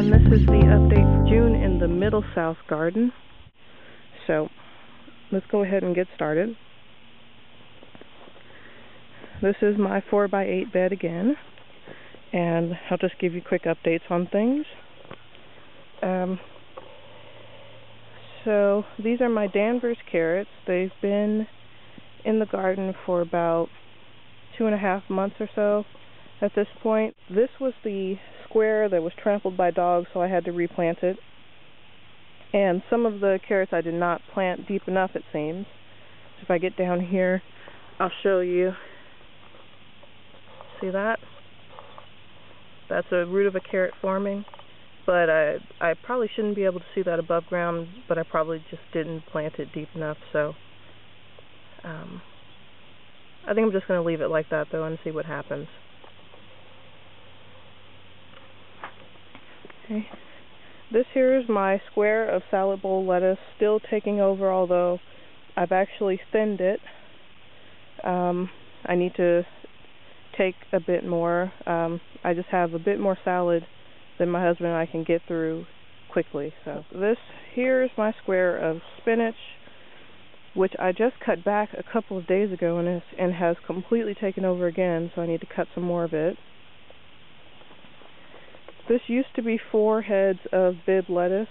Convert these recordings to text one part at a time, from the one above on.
everyone, this is the update for June in the Middle South garden. So let's go ahead and get started. This is my 4x8 bed again, and I'll just give you quick updates on things. So these are my Danvers carrots. They've been in the garden for about 2.5 months or so at this point. This was the square that was trampled by dogs, so I had to replant it. And some of the carrots I did not plant deep enough, it seems. So if I get down here, I'll show you. See that? That's a root of a carrot forming. But I probably shouldn't be able to see that above ground, but I probably just didn't plant it deep enough, so I think I'm just going to leave it like that, though, and see what happens. Okay. This here is my square of salad bowl lettuce, still taking over, although I've actually thinned it. I need to take a bit more. I just have a bit more salad than my husband and I can get through quickly. So this here is my square of spinach, which I just cut back a couple of days ago and has completely taken over again, so I need to cut some more of it. This used to be 4 heads of bib lettuce.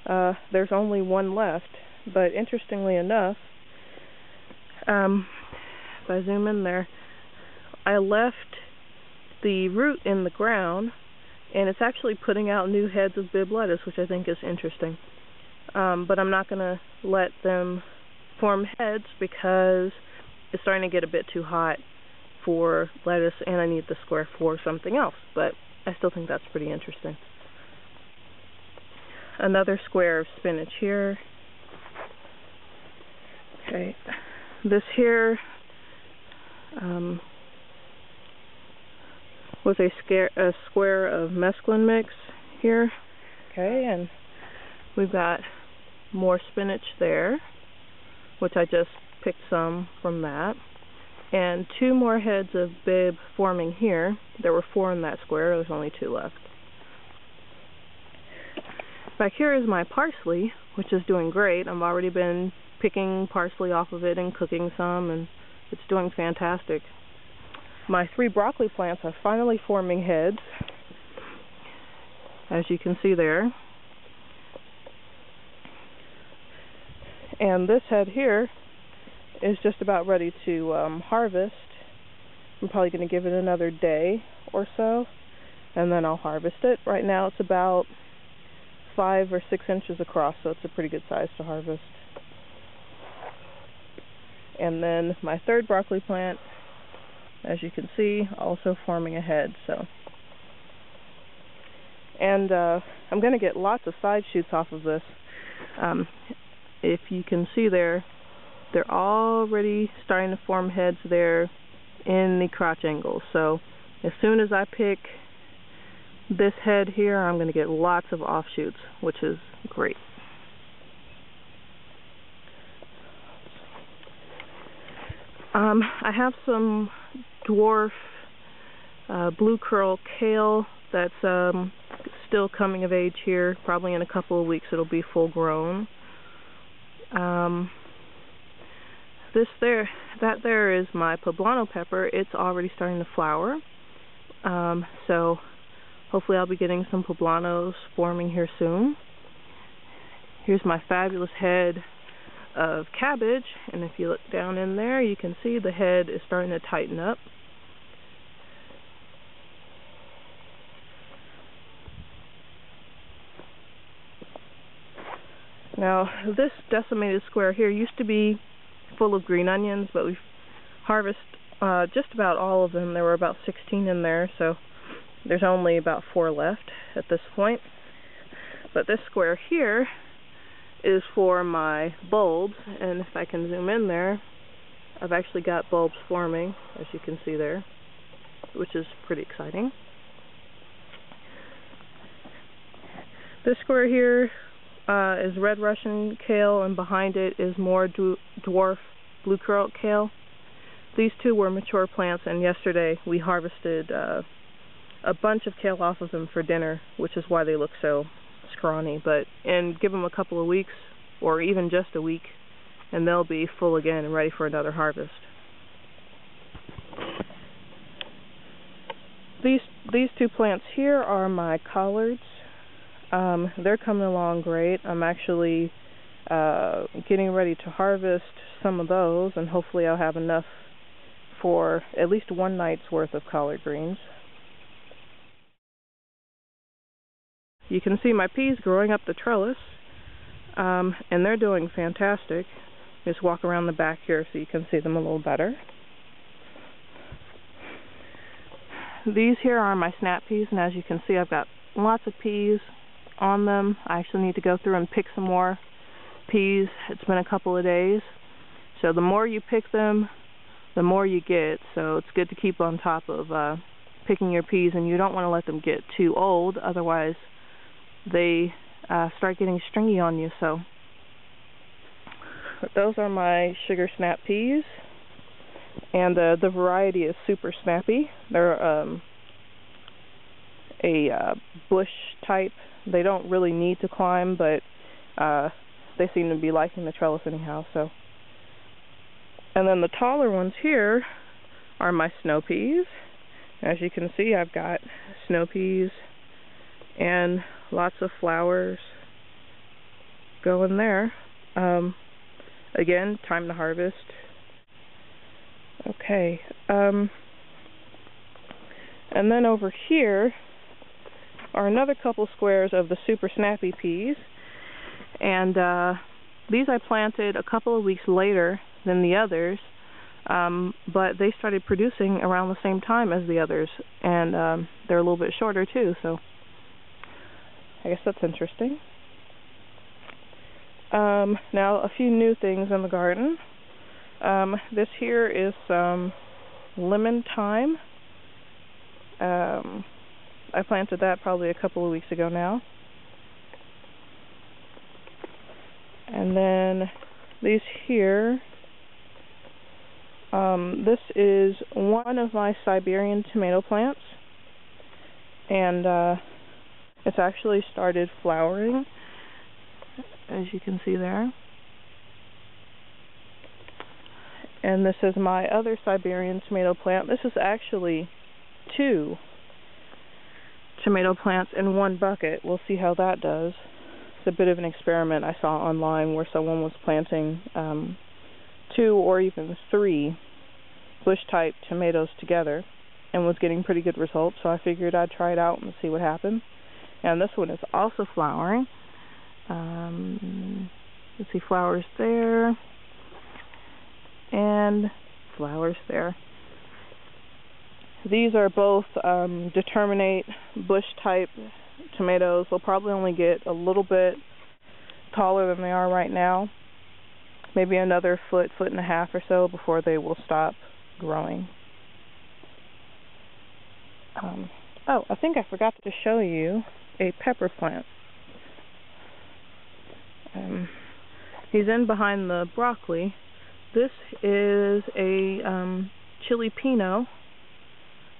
There's only 1 left, but interestingly enough, if I zoom in there, I left the root in the ground, and it's actually putting out new heads of bib lettuce, which I think is interesting. But I'm not going to let them form heads because it's starting to get a bit too hot for lettuce, and I need the square for something else. But I still think that's pretty interesting. Another square of spinach here. Okay, this here was a square of mesclun mix here. Okay, and we've got more spinach there, which I just picked some from that. And 2 more heads of bib forming here. There were 4 in that square, there's only 2 left. Back here is my parsley, which is doing great. I've already been picking parsley off of it and cooking some, and it's doing fantastic. My 3 broccoli plants are finally forming heads, as you can see there. And this head here is just about ready to harvest. I'm probably going to give it another day or so, and then I'll harvest it. Right now it's about 5 or 6 inches across, so it's a pretty good size to harvest. And then my 3rd broccoli plant, as you can see, also forming a head. So, and I'm going to get lots of side shoots off of this. If you can see there, they're already starting to form heads there in the crotch angles. So as soon as I pick this head here, I'm going to get lots of offshoots, which is great. I have some dwarf blue curl kale that's still coming of age here. Probably in a couple of weeks it'll be full grown. That there is my poblano pepper. It's already starting to flower. So hopefully I'll be getting some poblanos forming here soon. Here's my fabulous head of cabbage, and if you look down in there, you can see the head is starting to tighten up. Now, this decimated square here used to be full of green onions, but we've harvested just about all of them. There were about 16 in there, so there's only about 4 left at this point. But this square here is for my bulbs, and if I can zoom in there, I've actually got bulbs forming, as you can see there, which is pretty exciting. This square here is red Russian kale, and behind it is more dwarf blue curl kale. These 2 were mature plants, and yesterday we harvested a bunch of kale off of them for dinner, which is why they look so scrawny. And give them a couple of weeks, or even just a week, and they'll be full again and ready for another harvest. These two plants here are my collards. They're coming along great. I'm actually getting ready to harvest some of those, and hopefully I'll have enough for at least one night's worth of collard greens. You can see my peas growing up the trellis, and they're doing fantastic. Just walk around the back here so you can see them a little better. These here are my snap peas, and as you can see, I've got lots of peas on them. I actually need to go through and pick some more peas. It's been a couple of days. So the more you pick them, the more you get. So it's good to keep on top of picking your peas, and you don't want to let them get too old, otherwise they start getting stringy on you. So those are my sugar snap peas, and the variety is super snappy. They're a bush type. They don't really need to climb, but they seem to be liking the trellis anyhow. So, and then the taller ones here are my snow peas. As you can see, I've got snow peas and lots of flowers going there. Again, time to harvest. Okay, and then over here are another couple squares of the super snappy peas, and these I planted a couple of weeks later than the others, but they started producing around the same time as the others, and they're a little bit shorter too, so I guess that's interesting. Now a few new things in the garden. This here is some lemon thyme. I planted that probably a couple of weeks ago now. And then these here, this is one of my Siberian tomato plants, and it's actually started flowering, as you can see there. And this is my other Siberian tomato plant. This is actually 2 tomato plants in one bucket. We'll see how that does. It's a bit of an experiment I saw online where someone was planting 2 or even 3 bush-type tomatoes together and was getting pretty good results, so I figured I'd try it out and see what happened. And this one is also flowering. Let's see, flowers there and flowers there. These are both determinate bush-type tomatoes. They'll probably only get a little bit taller than they are right now. Maybe another foot and a half or so before they will stop growing. Oh, I think I forgot to show you a pepper plant. He's in behind the broccoli. This is a chili pinot.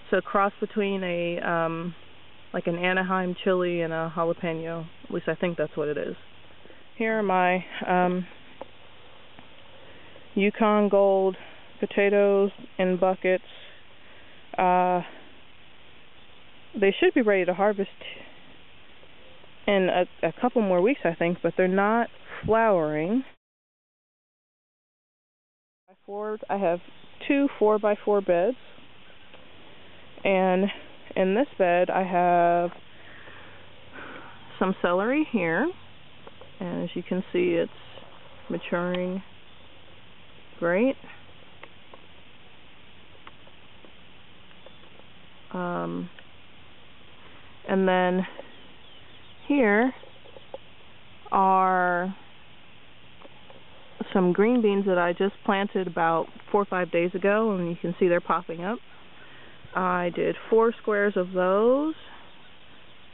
It's a cross between a like an Anaheim chili and a jalapeno. At least I think that's what it is. Here are my Yukon Gold potatoes in buckets. They should be ready to harvest in a couple more weeks, I think, but they're not flowering. I have 2 4x4 beds, and in this bed I have some celery here, and as you can see it's maturing great. And then here are some green beans that I just planted about 4 or 5 days ago, and you can see they're popping up. I did 4 squares of those.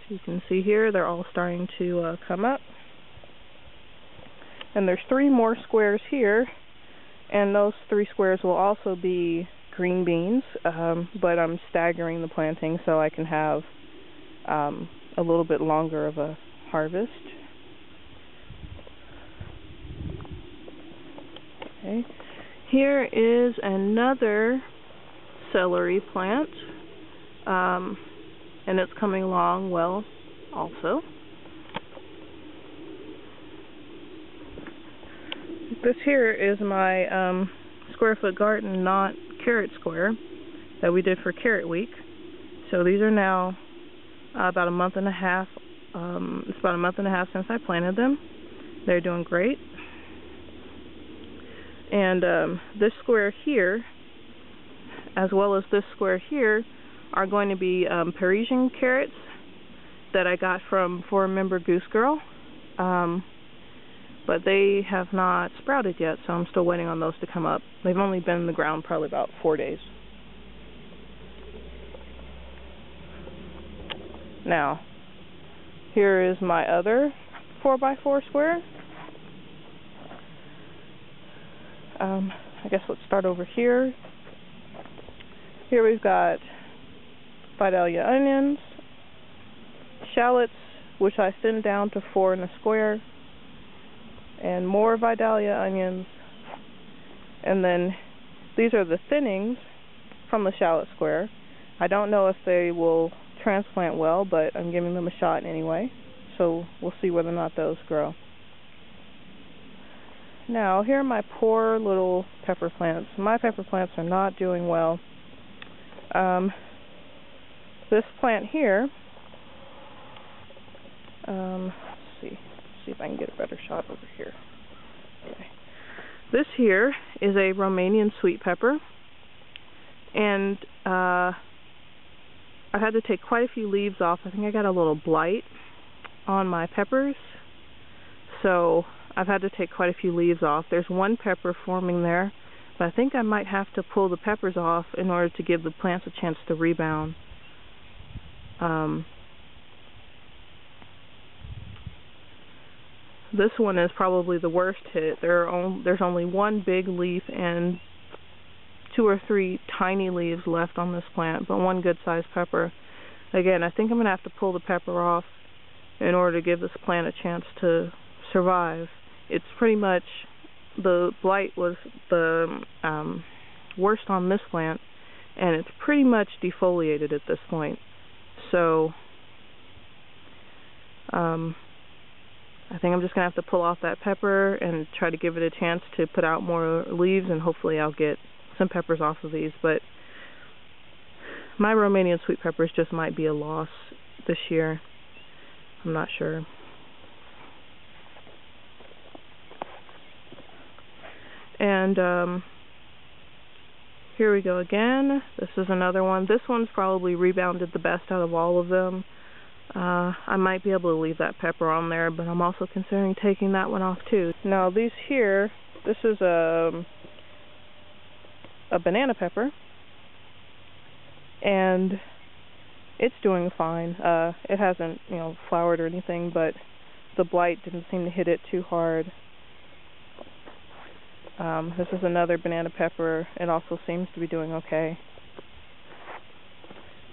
So you can see here they're all starting to come up. And there's 3 more squares here, and those 3 squares will also be green beans, but I'm staggering the planting so I can have a little bit longer of a harvest. Okay. Here is another celery plant, and it's coming along well also. This here is my square foot garden, not carrot square, that we did for Carrot Week. So these are now about a month and a half. It's about a month and a half since I planted them. They're doing great. And this square here, as well as this square here, are going to be Parisian carrots that I got from member Goose Girl. But they have not sprouted yet, so I'm still waiting on those to come up. They've only been in the ground probably about 4 days. Now, here is my other 4x4 square. I guess let's start over here. Here we've got Vidalia onions, shallots, which I thinned down to 4 in a square, and more Vidalia onions. And then these are the thinnings from the shallot square. I don't know if they will transplant well, but I'm giving them a shot anyway, so we'll see whether or not those grow. Now, here are my poor little pepper plants. My pepper plants are not doing well. This plant here, let's see if I can get a better shot over here. Okay. This here is a Romanian sweet pepper, and I had to take quite a few leaves off. I think I got a little blight on my peppers, so I've had to take quite a few leaves off. There's one pepper forming there, but I think I might have to pull the peppers off in order to give the plants a chance to rebound. This one is probably the worst hit. There's only one big leaf and 2 or 3 tiny leaves left on this plant, but one good-sized pepper. Again, I think I'm going to have to pull the pepper off in order to give this plant a chance to survive. It's pretty much, the blight was the worst on this plant, and it's pretty much defoliated at this point. So, I think I'm just going to have to pull off that pepper and try to give it a chance to put out more leaves, and hopefully I'll get some peppers off of these. But my Romanian sweet peppers just might be a loss this year. I'm not sure. And here we go again. This is another one. This one's probably rebounded the best out of all of them. I might be able to leave that pepper on there, but I'm also considering taking that one off too. Now these here, this is a banana pepper, and it's doing fine. It hasn't, flowered or anything, but the blight didn't seem to hit it too hard. This is another banana pepper. It also seems to be doing okay.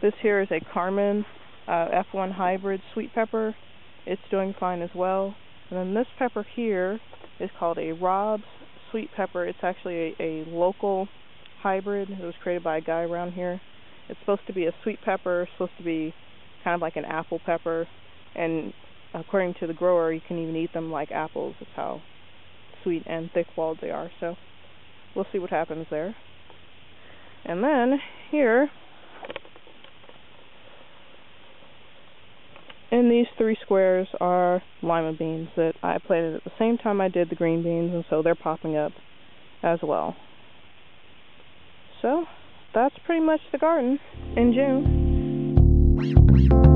This here is a Carmen F1 hybrid sweet pepper. It's doing fine as well. And then this pepper here is called a Rob's sweet pepper. It's actually a local hybrid. It was created by a guy around here. It's supposed to be a sweet pepper, supposed to be kind of like an apple pepper, and according to the grower, you can even eat them like apples. That's how sweet and thick-walled they are. So we'll see what happens there. And then here, in these 3 squares, are lima beans that I planted at the same time I did the green beans, and so they're popping up as well. So that's pretty much the garden in June.